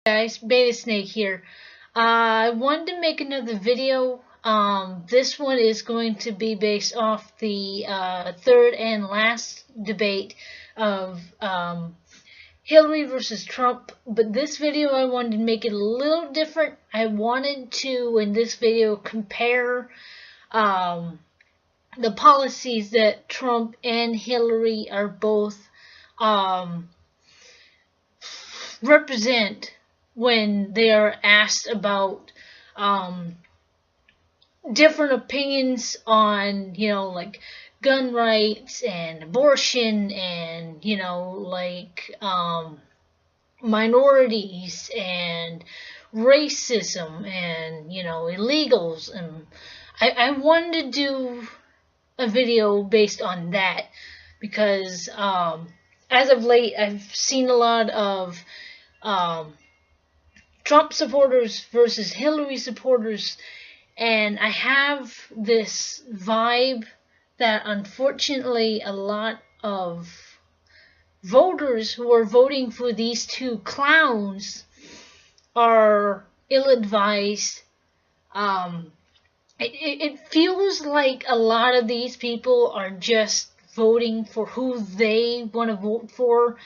Guys, Beta Snake here. I wanted to make another video. This one is going to be based off the third and last debate of Hillary versus Trump. But this video, I wanted to make it a little different. I wanted to, in this video, compare the policies that Trump and Hillary are both represent when they are asked about different opinions on, like gun rights and abortion and, minorities and racism and, illegals. And I wanted to do a video based on that because as of late I've seen a lot of Trump supporters versus Hillary supporters, and I have this vibe that unfortunately a lot of voters who are voting for these two clowns are ill-advised. It feels like a lot of these people are just voting for who they want to vote for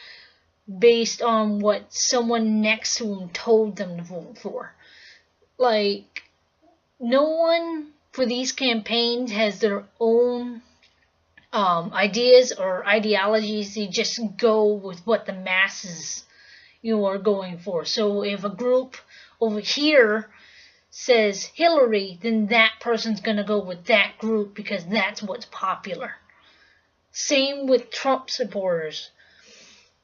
based on what someone next to them told them to vote for. Like, no one for these campaigns has their own ideas or ideologies. They just go with what the masses, are going for. So if a group over here says Hillary, then that person's going to go with that group because that's what's popular. Same with Trump supporters.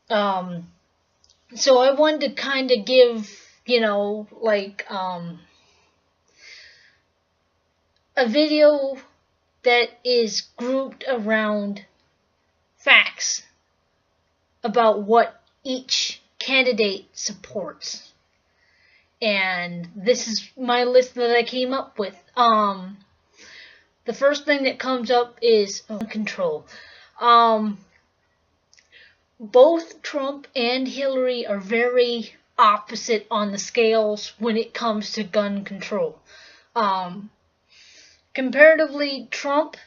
So I wanted to kind of give, a video that is grouped around facts about what each candidate supports. And this is my list that I came up with. The first thing that comes up is gun control. Both Trump and Hillary are very opposite on the scales when it comes to gun control. Comparatively, Trump,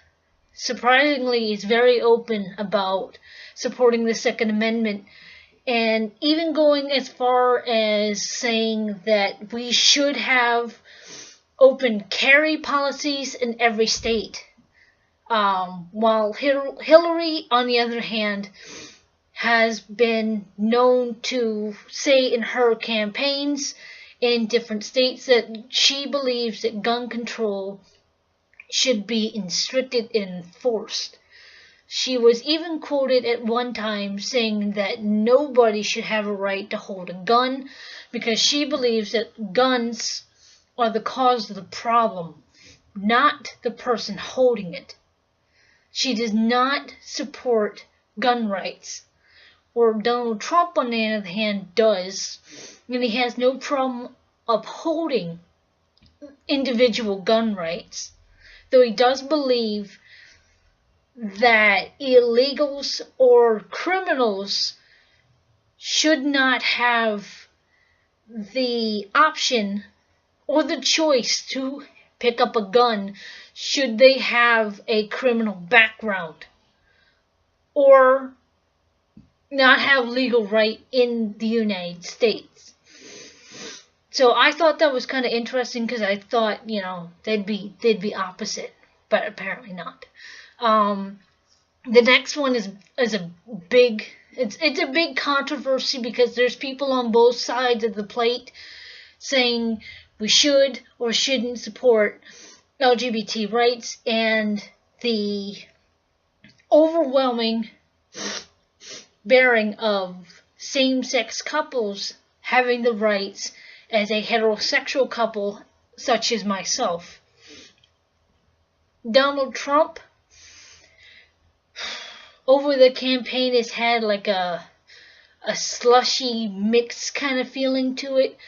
surprisingly, is very open about supporting the Second Amendment, and even going as far as saying that we should have open carry policies in every state. While Hillary, on the other hand, has been known to say in her campaigns in different states that she believes that gun control should be restricted and enforced. She was even quoted at one time saying that nobody should have a right to hold a gun because she believes that guns are the cause of the problem, not the person holding it. She does not support gun rights. Or Donald Trump, on the other hand, does, and he has no problem upholding individual gun rights, though he does believe that illegals or criminals should not have the option or the choice to pick up a gun should they have a criminal background or not have legal right in the United States. So I thought that was kind of interesting because I thought, they'd be opposite, but apparently not. The next one is a big it's a big controversy because there's people on both sides of the plate saying we should or shouldn't support LGBT rights, and the overwhelming bearing of same-sex couples having the rights as a heterosexual couple such as myself. Donald Trump over the campaign has had like a slushy mixed kind of feeling to it.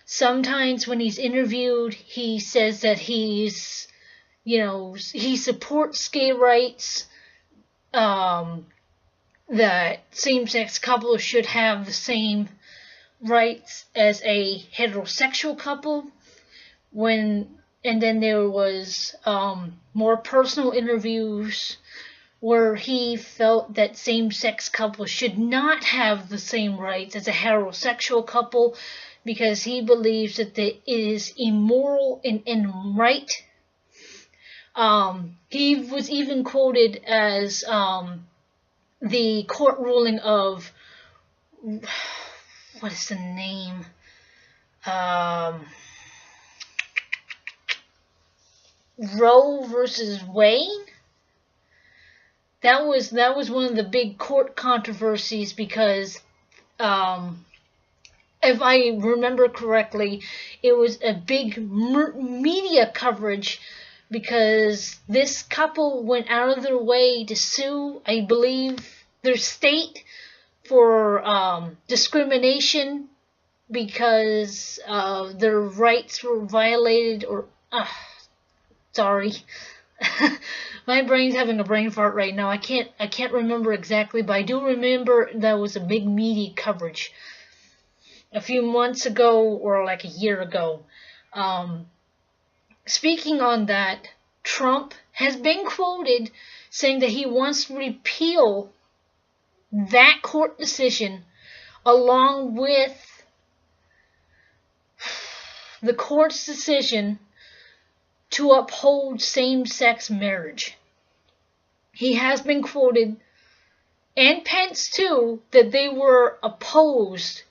Sometimes when he's interviewed, he says that he supports gay rights, that same-sex couples should have the same rights as a heterosexual couple, and then there was more personal interviews where he felt that same-sex couples should not have the same rights as a heterosexual couple because he believes that it is immoral and right. He was even quoted as the court ruling of, what is the name? Roe versus Wade. That was one of the big court controversies because, if I remember correctly, it was a big media coverage because this couple went out of their way to sue, I believe, their state for discrimination because their rights were violated, or sorry. My brain's having a brain fart right now. I can't remember exactly, but I do remember that was a big media coverage a few months ago or like a year ago. Speaking on that, Trump has been quoted saying that he wants to repeal that court decision along with the court's decision to uphold same-sex marriage. He has been quoted, and Pence too, that they were opposed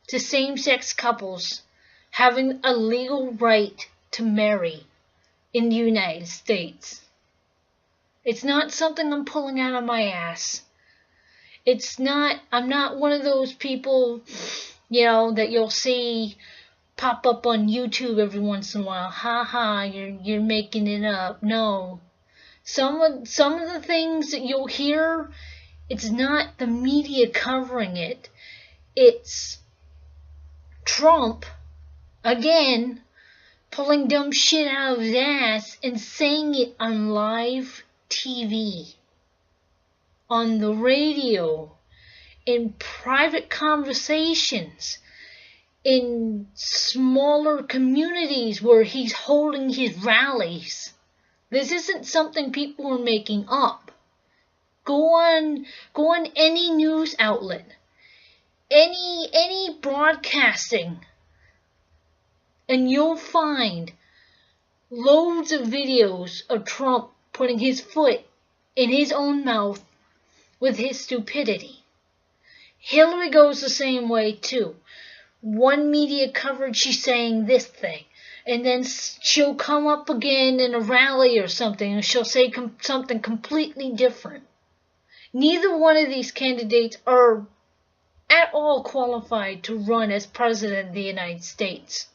to same-sex couples having a legal right to marry in the United States. It's not something I'm pulling out of my ass. I'm not one of those people, that you'll see pop up on YouTube every once in a while. Ha, you're making it up. No. Some of the things that you'll hear, it's not the media covering it. It's Trump, again, pulling dumb shit out of his ass and saying it on live TV, on the radio, in private conversations, in smaller communities where he's holding his rallies. This isn't something people are making up. Go on any news outlet, any broadcasting, and you'll find loads of videos of Trump putting his foot in his own mouth with his stupidity. Hillary goes the same way too. One media coverage, she's saying this thing, and then she'll come up again in a rally or something and she'll say something completely different. Neither one of these candidates are at all qualified to run as president of the United States.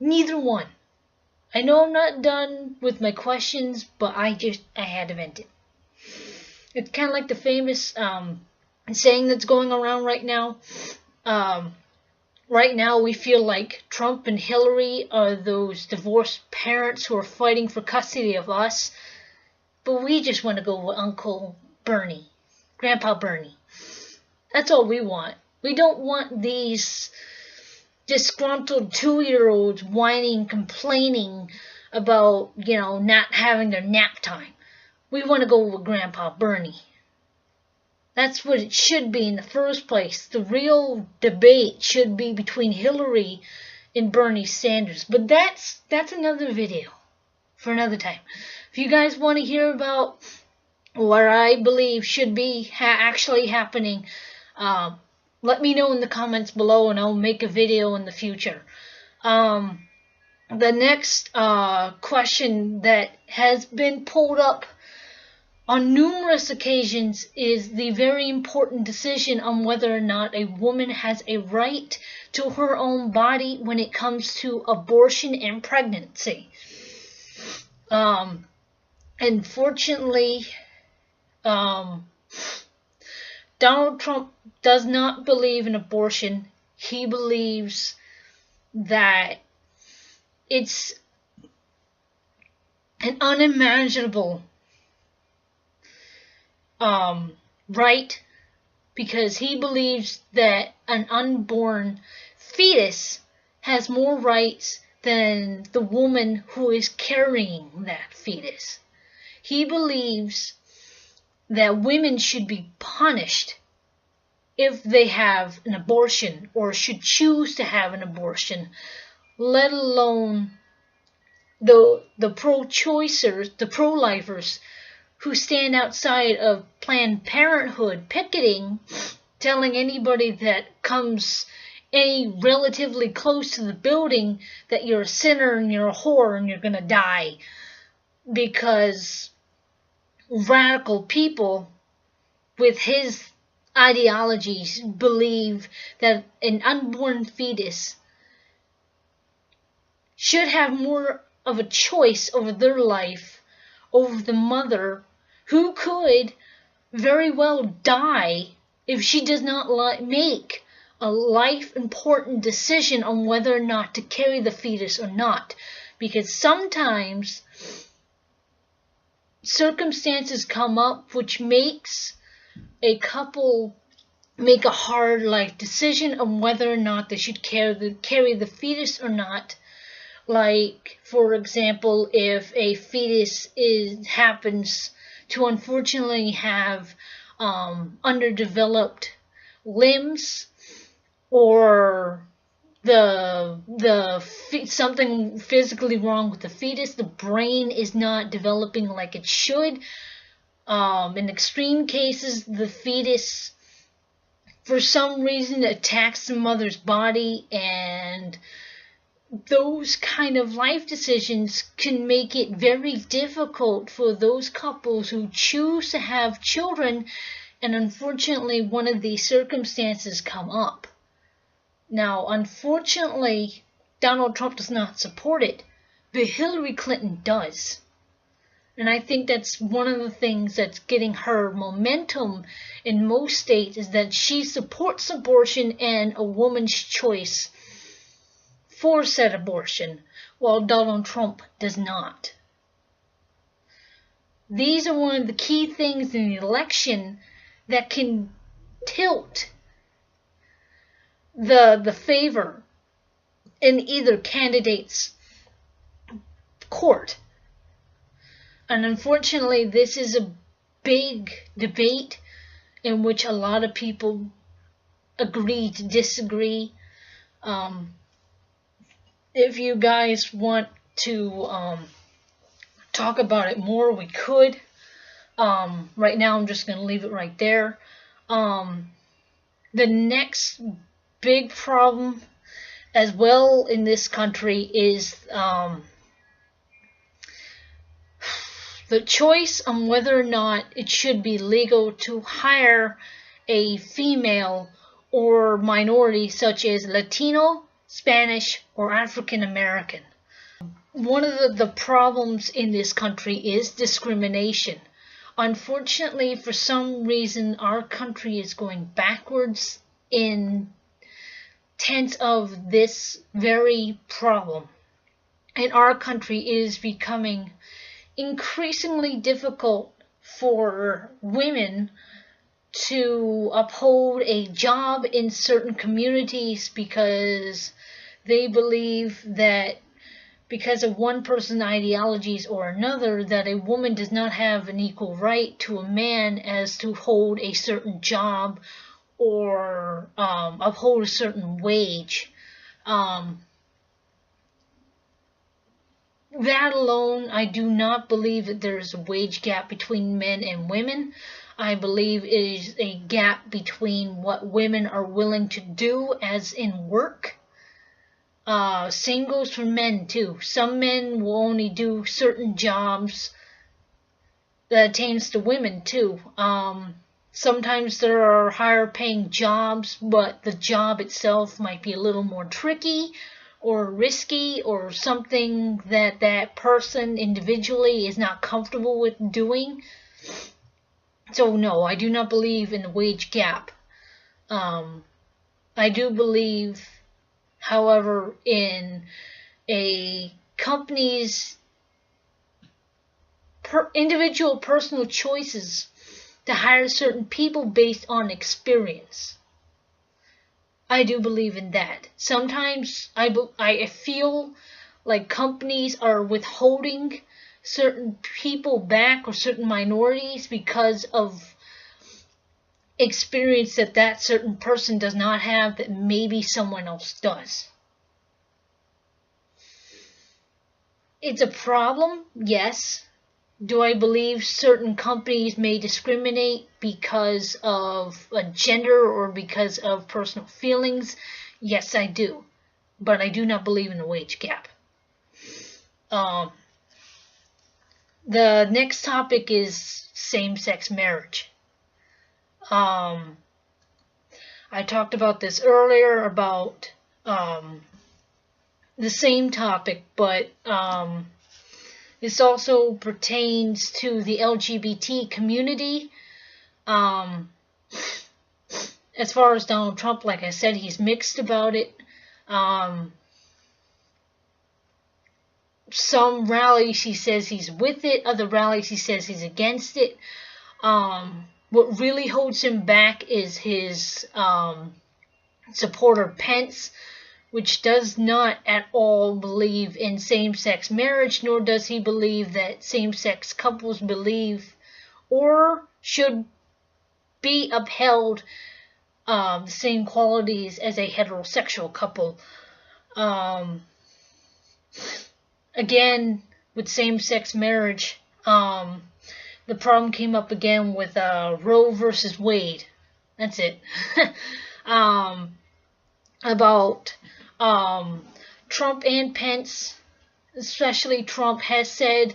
Neither one. I know I'm not done with my questions, but I had to vent it. It's kind of like the famous saying that's going around right now. Right now we feel like Trump and Hillary are those divorced parents who are fighting for custody of us, but we just want to go with Uncle Bernie, Grandpa Bernie. That's all we want. We don't want these disgruntled 2-year-olds whining, complaining about, not having their nap time. We want to go with Grandpa Bernie. That's what it should be in the first place. The real debate should be between Hillary and Bernie Sanders. But that's another video for another time. If you guys want to hear about what I believe should be actually happening, let me know in the comments below and I'll make a video in the future. The next question that has been pulled up on numerous occasions is the very important decision on whether or not a woman has a right to her own body when it comes to abortion and pregnancy. Unfortunately, Donald Trump does not believe in abortion. He believes that it's an unimaginable right because he believes that an unborn fetus has more rights than the woman who is carrying that fetus. He believes that women should be punished if they have an abortion or should choose to have an abortion, let alone the pro-choicers, the pro-lifers who stand outside of Planned Parenthood picketing, telling anybody that comes any relatively close to the building that you're a sinner and you're a whore and you're gonna die, because radical people with his ideologies believe that an unborn fetus should have more of a choice over their life, over the mother, who could very well die if she does not make a life-important decision on whether or not to carry the fetus or not. Because sometimes circumstances come up which makes a couple make a hard life decision on whether or not they should carry the fetus or not. Like, for example, if a fetus happens to unfortunately have underdeveloped limbs, or something physically wrong with the fetus, the brain is not developing like it should. In extreme cases, the fetus, for some reason, attacks the mother's body, and those kind of life decisions can make it very difficult for those couples who choose to have children, and unfortunately one of these circumstances come up. Now, unfortunately, Donald Trump does not support it, but Hillary Clinton does. And I think that's one of the things that's getting her momentum in most states, is that she supports abortion and a woman's choice for said abortion, while Donald Trump does not. These are one of the key things in the election that can tilt the favor in either candidate's court. And unfortunately, this is a big debate in which a lot of people agree to disagree. If you guys want to talk about it more, we could. Right now, I'm just going to leave it right there. The next big problem as well in this country is the choice on whether or not it should be legal to hire a female or minority such as Latino, Spanish, or African American. One of the problems in this country is discrimination. Unfortunately, for some reason, our country is going backwards in terms of this very problem. And our country is becoming increasingly difficult for women to uphold a job in certain communities, because they believe that because of one person's ideologies or another, that a woman does not have an equal right to a man as to hold a certain job or uphold a certain wage. That alone, I do not believe that there is a wage gap between men and women. I believe it is a gap between what women are willing to do as in work. Same goes for men too. Some men will only do certain jobs. That attains to women too. Sometimes there are higher paying jobs, but the job itself might be a little more tricky or risky, or something that that person individually is not comfortable with doing. So no, I do not believe in the wage gap. I do believe, however, in a company's individual personal choices to hire certain people based on experience. I do believe in that. Sometimes I feel like companies are withholding certain people back or certain minorities because of experience that certain person does not have that maybe someone else does. It's a problem, yes. Do I believe certain companies may discriminate because of a gender or because of personal feelings? Yes, I do. But I do not believe in the wage gap. The next topic is same-sex marriage. I talked about this earlier about the same topic, but this also pertains to the LGBT community. As far as Donald Trump, like I said, he's mixed about it. Some rallies he says he's with it, other rallies he says he's against it. What really holds him back is his supporter Pence, which does not at all believe in same-sex marriage, nor does he believe that same-sex couples believe or should be upheld the same qualities as a heterosexual couple. Again, with same-sex marriage, the problem came up again with Roe versus Wade. That's it. About Trump and Pence, especially Trump, has said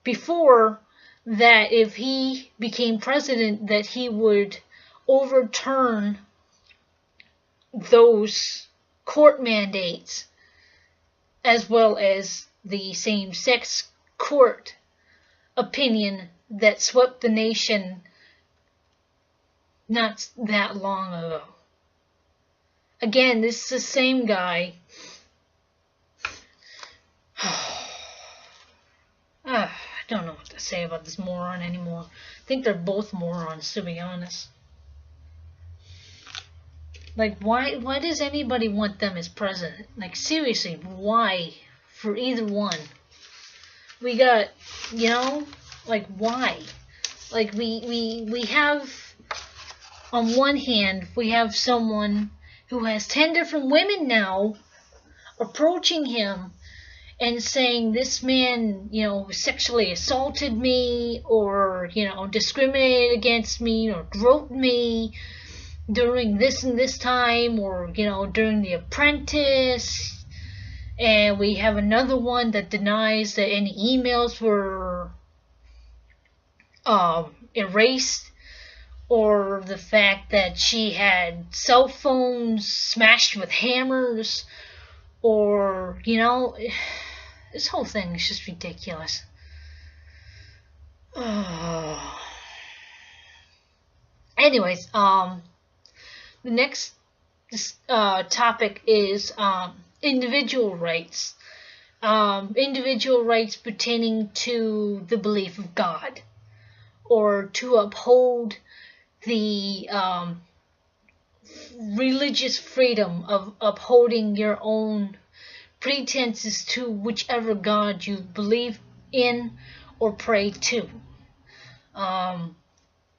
before that if he became president, that he would overturn those court mandates as well as the same-sex court opinion that swept the nation not that long ago. Again, this is the same guy. I don't know what to say about this moron anymore. I think they're both morons, to be honest. Like, why does anybody want them as president? Like, seriously, why? For either one. We got, you know, like, why? Like, we have, on one hand, we have someone who has 10 different women now approaching him and saying this man, you know, sexually assaulted me or, you know, discriminated against me or groped me during this and this time or, you know, during The Apprentice. And we have another one that denies that any emails were erased, or the fact that she had cell phones smashed with hammers, or, you know, this whole thing is just ridiculous. Anyways, the next topic is individual rights. Individual rights pertaining to the belief of God, or to uphold the religious freedom of upholding your own pretenses to whichever God you believe in or pray to.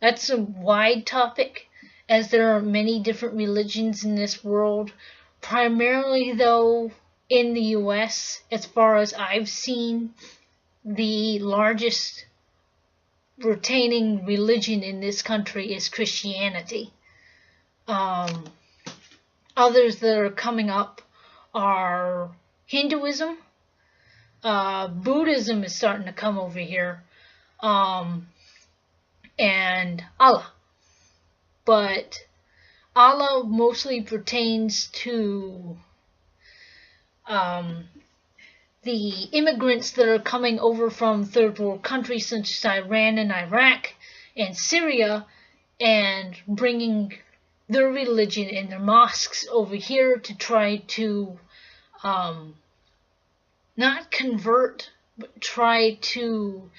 That's a wide topic, as there are many different religions in this world. Primarily, though, in the U.S., as far as I've seen, the largest retaining religion in this country is Christianity. Others that are coming up are Hinduism. Buddhism is starting to come over here. And Allah. But Allah mostly pertains to the immigrants that are coming over from third world countries such as Iran and Iraq and Syria, and bringing their religion and their mosques over here to try to not convert, but try to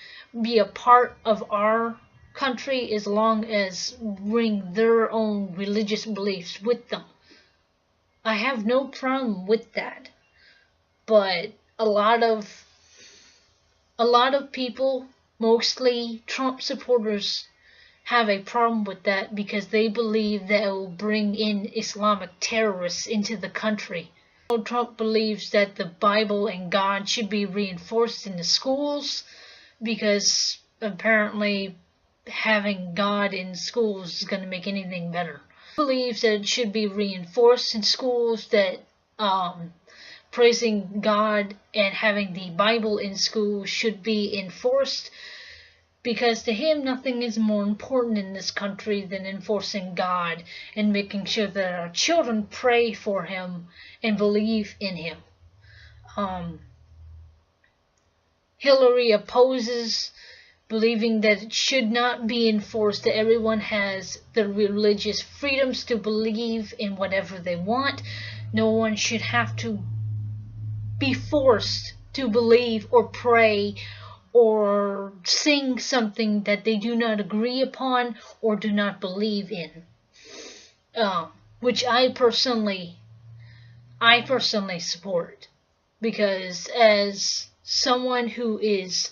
be a part of our country as long as bring their own religious beliefs with them. I have no problem with that. But a lot of people, mostly Trump supporters, have a problem with that because they believe that it will bring in Islamic terrorists into the country. Trump believes that the Bible and God should be reinforced in the schools because apparently having God in schools is going to make anything better. He believes that it should be reinforced in schools, that praising God and having the Bible in school should be enforced, because to him nothing is more important in this country than enforcing God and making sure that our children pray for him and believe in him. Hillary opposes, believing that it should not be enforced, that everyone has the religious freedoms to believe in whatever they want. No one should have to be forced to believe or pray or sing something that they do not agree upon or do not believe in. Which I personally support, because as someone who is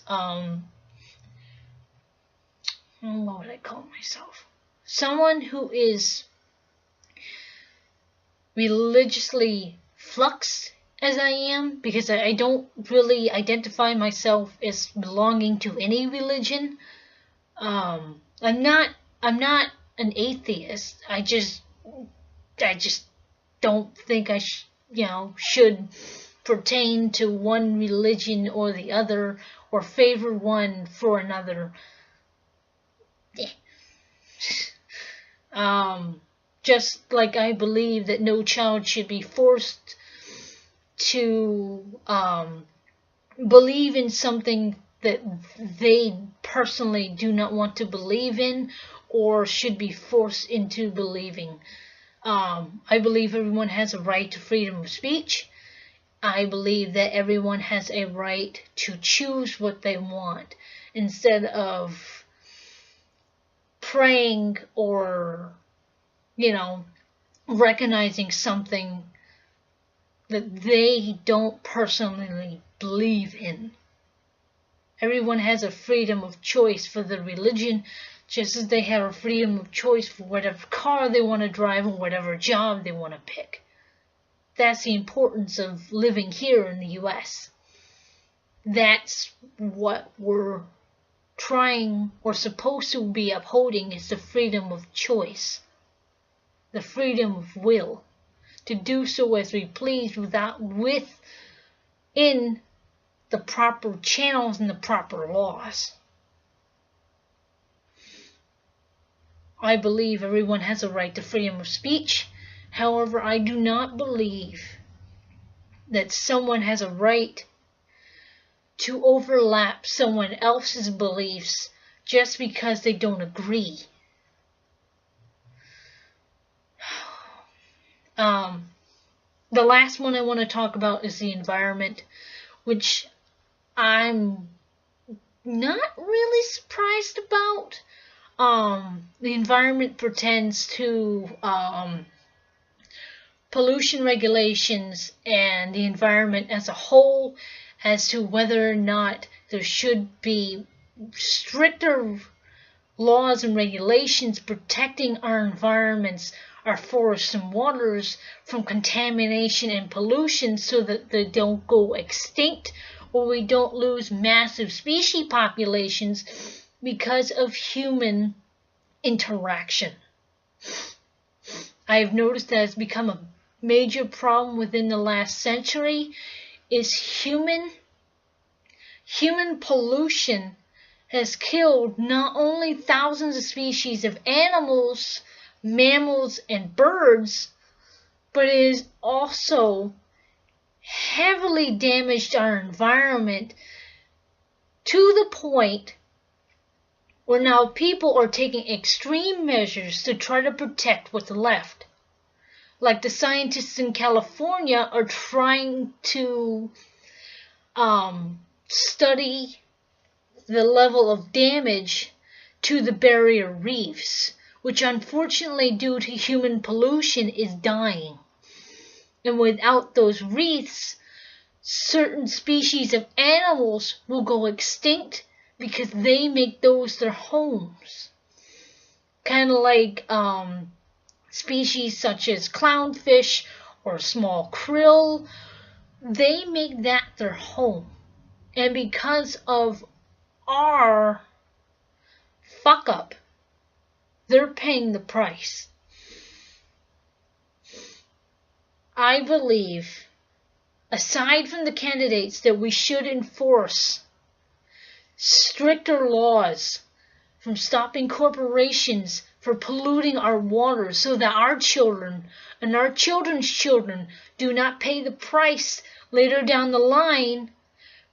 what would I call myself? Someone who is religiously fluxed as I am, because I don't really identify myself as belonging to any religion. I'm not an atheist. I just don't think I should pertain to one religion or the other, or favor one for another. Just like I believe that no child should be forced to believe in something that they personally do not want to believe in, or should be forced into believing. I believe everyone has a right to freedom of speech. I believe that everyone has a right to choose what they want, instead of praying or, recognizing something that they don't personally believe in. Everyone has a freedom of choice for their religion, just as they have a freedom of choice for whatever car they want to drive or whatever job they want to pick. That's the importance of living here in the U.S. That's what we're trying or supposed to be upholding, is the freedom of choice, the freedom of will, to do so as we please within the proper channels and the proper laws. I believe everyone has a right to freedom of speech. However, I do not believe that someone has a right to overlap someone else's beliefs just because they don't agree. The last one I want to talk about is the environment, which I'm not really surprised about. The environment pertains to pollution regulations and the environment as a whole, as to whether or not there should be stricter laws and regulations protecting our environments, our forests and waters, from contamination and pollution, so that they don't go extinct or we don't lose massive species populations because of human interaction. I have noticed that it's become a major problem within the last century, is human pollution has killed not only thousands of species of animals, mammals, and birds, but it has also heavily damaged our environment to the point where now people are taking extreme measures to try to protect what's left. Like the scientists in California are trying to study the level of damage to the barrier reefs, which unfortunately due to human pollution is dying. And without those reefs, certain species of animals will go extinct because they make those their homes. Kind of like species such as clownfish or small krill, they make that their home. And because of our fuck up, they're paying the price. I believe, aside from the candidates, that we should enforce stricter laws from stopping corporations for polluting our water so that our children and our children's children do not pay the price later down the line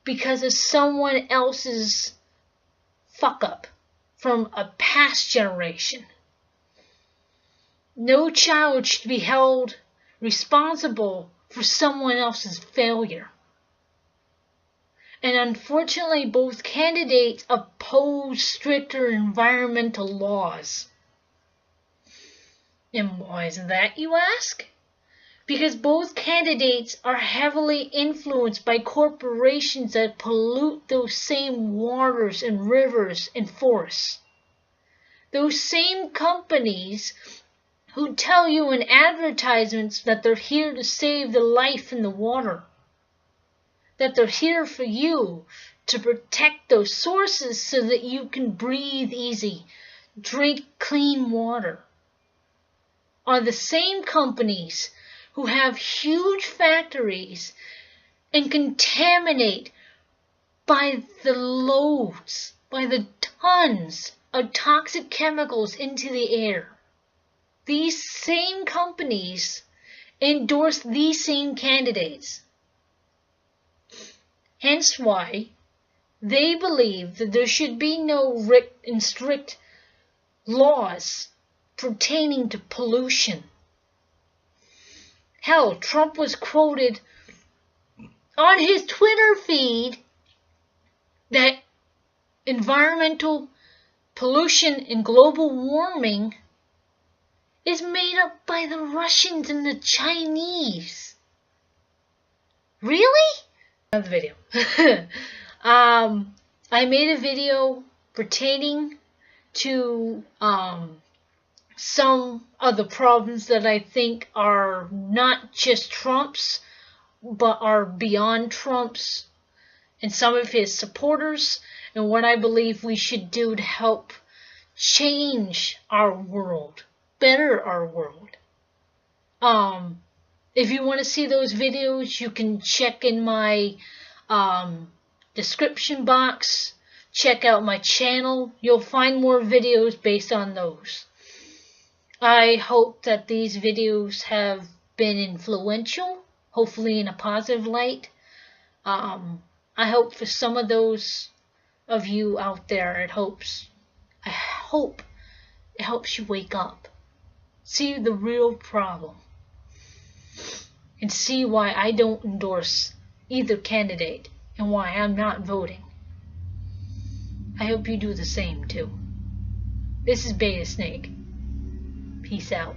because of someone else's fuck up from a past generation. No child should be held responsible for someone else's failure. And unfortunately, both candidates oppose stricter environmental laws. And why is that, you ask? Because both candidates are heavily influenced by corporations that pollute those same waters and rivers and forests. Those same companies who tell you in advertisements that they're here to save the life in the water. That they're here for you to protect those sources so that you can breathe easy, drink clean water, are the same companies who have huge factories and contaminate by the loads, by the tons of toxic chemicals into the air. These same companies endorse these same candidates. Hence why they believe that there should be no strict laws pertaining to pollution. Hell, Trump was quoted on his Twitter feed that environmental pollution and global warming is made up by the Russians and the Chinese. Really? Another video. I made a video pertaining to some of the problems that I think are not just Trump's, but are beyond Trump's and some of his supporters, and what I believe we should do to help change our world, better our world. If you want to see those videos, you can check in my description box. Check out my channel. You'll find more videos based on those. I hope that these videos have been influential, hopefully in a positive light. I hope for some of those of you out there, I hope it helps you wake up, see the real problem, and see why I don't endorse either candidate and why I'm not voting. I hope you do the same too. This is Beta Snake. Peace out.